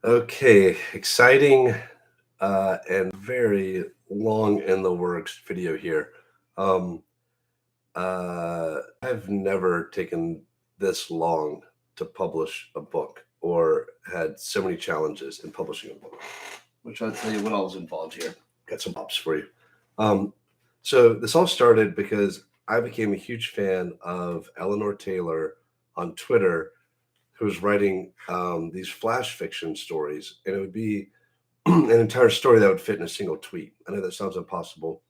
Okay, exciting and very long in the works video here. Um, I've never taken this long to publish a book or had so many challenges in publishing a book, which I'll tell you what all was involved here. Got some props for you. Um, so this all started because I became a huge fan of Elinor Taylor on Twitter, who was writing these flash fiction stories, and it would be an entire story that would fit in a single tweet. I know that sounds impossible,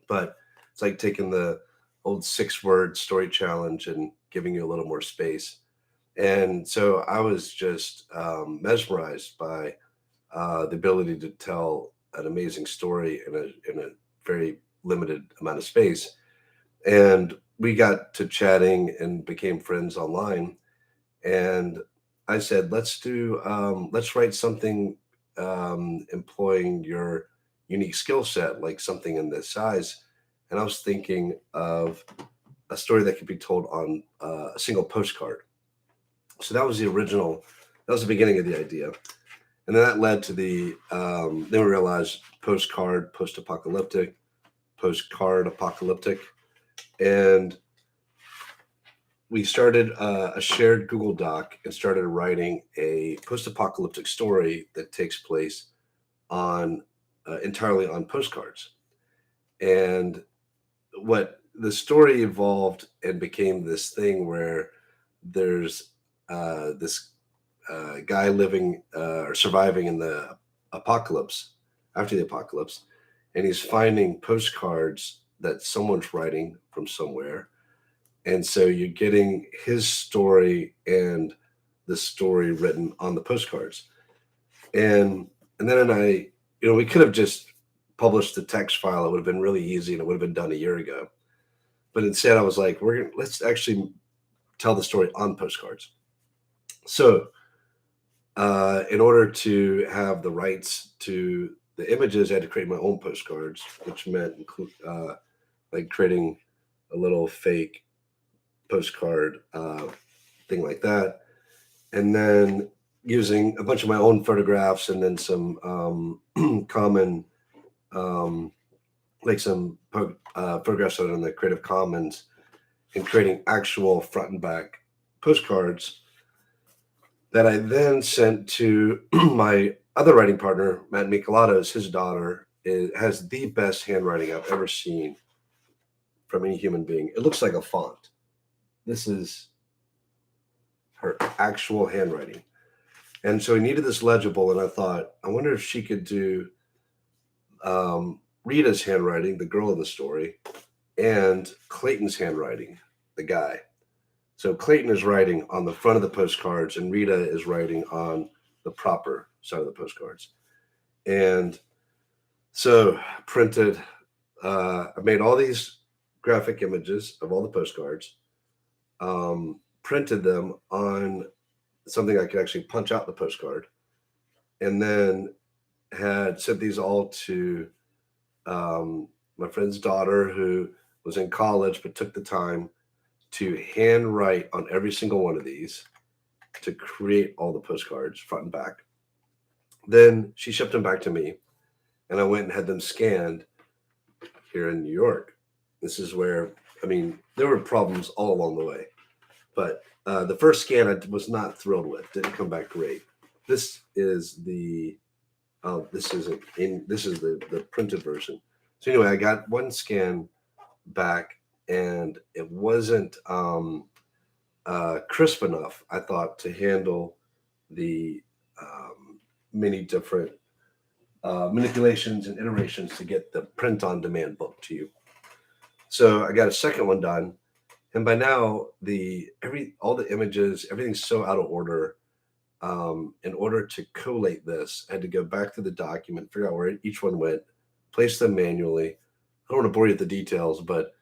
but it's like taking the old 6 word story challenge and giving you a little more space. And so I was just mesmerized by the ability to tell an amazing story in a very limited amount of space. And we got to chatting and became friends online. And I said, let's write something employing your unique skill set, like something in this size. And I was thinking of a story that could be told on a single postcard. So that was the original, that was the beginning of the idea. And then that led to then we realized postcard, postcard apocalyptic. And we started a shared Google Doc and started writing a post-apocalyptic story that takes place on entirely on postcards. And what the story evolved and became this thing where there's this guy living or surviving in the apocalypse, after the apocalypse, and he's finding postcards that someone's writing from somewhere. And so you're getting his story and the story written on the postcards. And then we could have just published the text file. It would have been really easy and it would have been done a year ago. But instead I was like, let's actually tell the story on postcards. So in order to have the rights to the images, I had to create my own postcards, which meant like creating a little fake postcard thing like that, and then using a bunch of my own photographs and then some common like some photographs that are in the Creative Commons, and creating actual front and back postcards that I then sent to my other writing partner, Matt Michelatos. His daughter has the best handwriting I've ever seen from any human being. It looks like a font. This is her actual handwriting. And so he needed this legible, and I thought, I wonder if she could do Rita's handwriting, the girl in the story, and Clayton's handwriting, the guy. So Clayton is writing on the front of the postcards, and Rita is writing on the proper side of the postcards. And so printed, I made all these graphic images of all the postcards, printed them on something I could actually punch out the postcard, and then had sent these all to my friend's daughter, who was in college but took the time to handwrite on every single one of these to create all the postcards front and back. Then she shipped them back to me, and I went and had them scanned here in New York. This is where, there were problems all along the way, but the first scan I was not thrilled with. Didn't come back great. This is the this isn't in this is the printed version. So anyway, I got one scan back, and it wasn't crisp enough, I thought, to handle the many different manipulations and iterations to get the print on demand book to you. So I got a second one done, and by now all the images, everything's so out of order. In order to collate this, I had to go back to the document, figure out where each one went, place them manually. I don't want to bore you with the details, but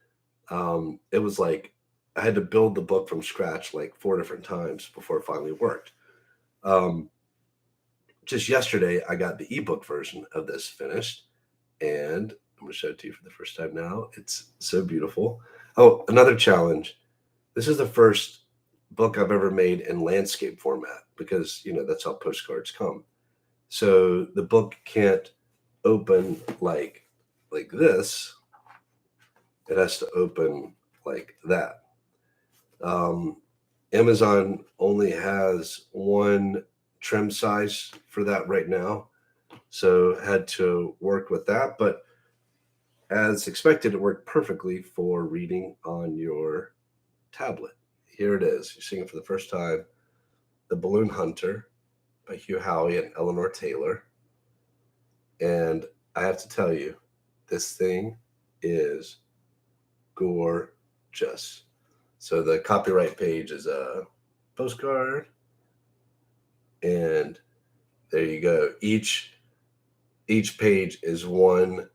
it was like I had to build the book from scratch like 4 different times before it finally worked. Just yesterday, I got the ebook version of this finished, and I'm going to show it to you for the first time now. It's so beautiful. Oh, another challenge. This is the first book I've ever made in landscape format because, that's how postcards come. So the book can't open like this. It has to open like that. Um, Amazon only has one trim size for that right now, so had to work with that. But as expected, it worked perfectly for reading on your tablet. Here it is. You're seeing it for the first time. The Balloon Hunter by Hugh Howey and Elinor Taylor. And I have to tell you, this thing is gorgeous. So the copyright page is a postcard, and there you go. Each page is one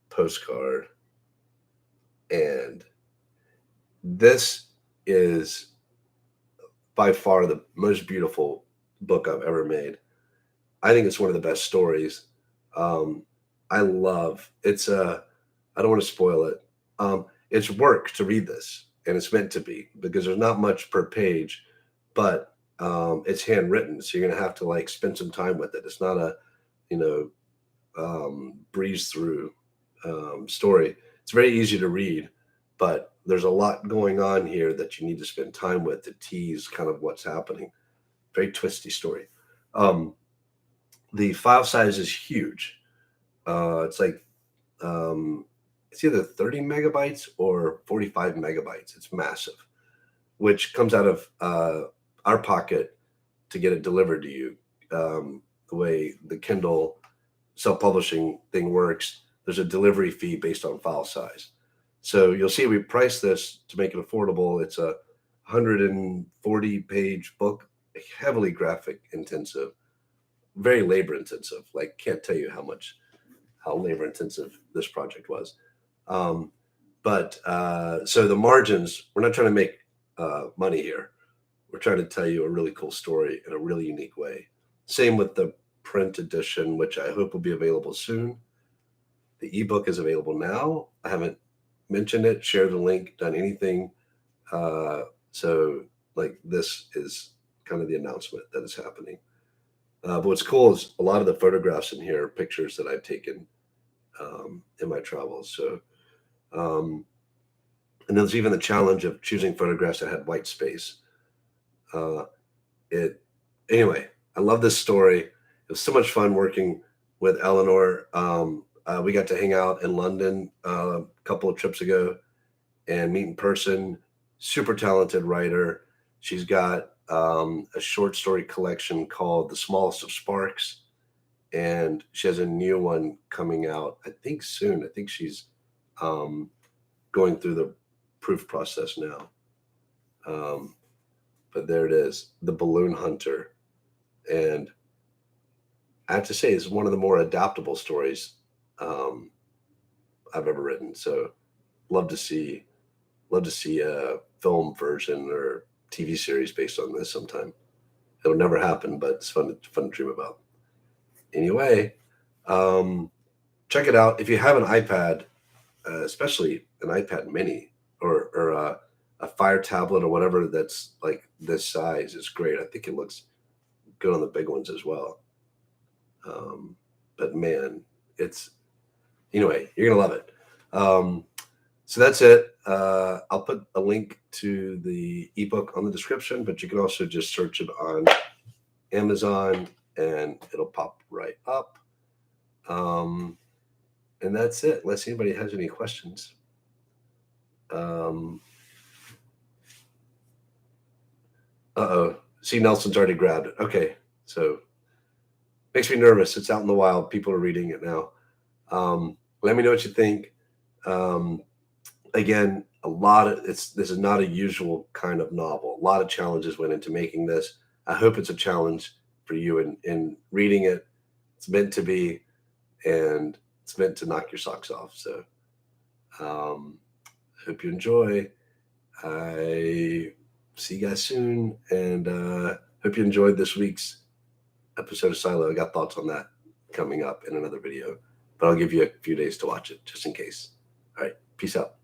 postcard, and this is by far the most beautiful book I've ever made. I think it's one of the best stories. Um, I love it's a. I don't want to spoil it. It's work to read this, and it's meant to be because there's not much per page, but it's handwritten, so you're gonna have to like spend some time with it. It's not a you know breeze through story. It's very easy to read, but there's a lot going on here that you need to spend time with to tease kind of what's happening. Very twisty story. Um, the file size is huge. It's like it's either 30 megabytes or 45 megabytes. It's massive, which comes out of our pocket to get it delivered to you. The way the Kindle self-publishing thing works, there's a delivery fee based on file size. So you'll see we priced this to make it affordable. It's a 140-page book, heavily graphic intensive, very labor intensive. Like, can't tell you how labor intensive this project was. But so the margins, we're not trying to make money here. We're trying to tell you a really cool story in a really unique way. Same with the print edition, which I hope will be available soon. The ebook is available now. I haven't mentioned it, shared the link, done anything. So like this is kind of the announcement that is happening. But what's cool is a lot of the photographs in here are pictures that I've taken in my travels. So, and there's even the challenge of choosing photographs that had white space. Uh, it anyway. I love this story. It was so much fun working with Elinor. We got to hang out in London a couple of trips ago and meet in person. Super talented writer. She's got a short story collection called The Smallest of Sparks, and she has a new one coming out, I think soon. I think she's going through the proof process now. But there it is, The Balloon Hunter. And I have to say, it's one of the more adaptable stories I've ever written. So love to see a film version or TV series based on this sometime. It'll never happen, but it's fun to dream about. Anyway, check it out. If you have an iPad, especially an iPad mini or a Fire tablet or whatever that's like this size, is great. I think it looks good on the big ones as well. But man, it's anyway, you're gonna love it. So that's it. I'll put a link to the ebook on the description, but you can also just search it on Amazon and it'll pop right up. And that's it, unless anybody has any questions. See, Nelson's already grabbed it. Okay, so makes me nervous. It's out in the wild. People are reading it now. Let me know what you think. Again, this is not a usual kind of novel. A lot of challenges went into making this. I hope it's a challenge for you in reading it. It's meant to be, and it's meant to knock your socks off. So hope you enjoy. I see you guys soon, and hope you enjoyed this week's episode of Silo. I got thoughts on that coming up in another video, but I'll give you a few days to watch it just in case. All right, peace out.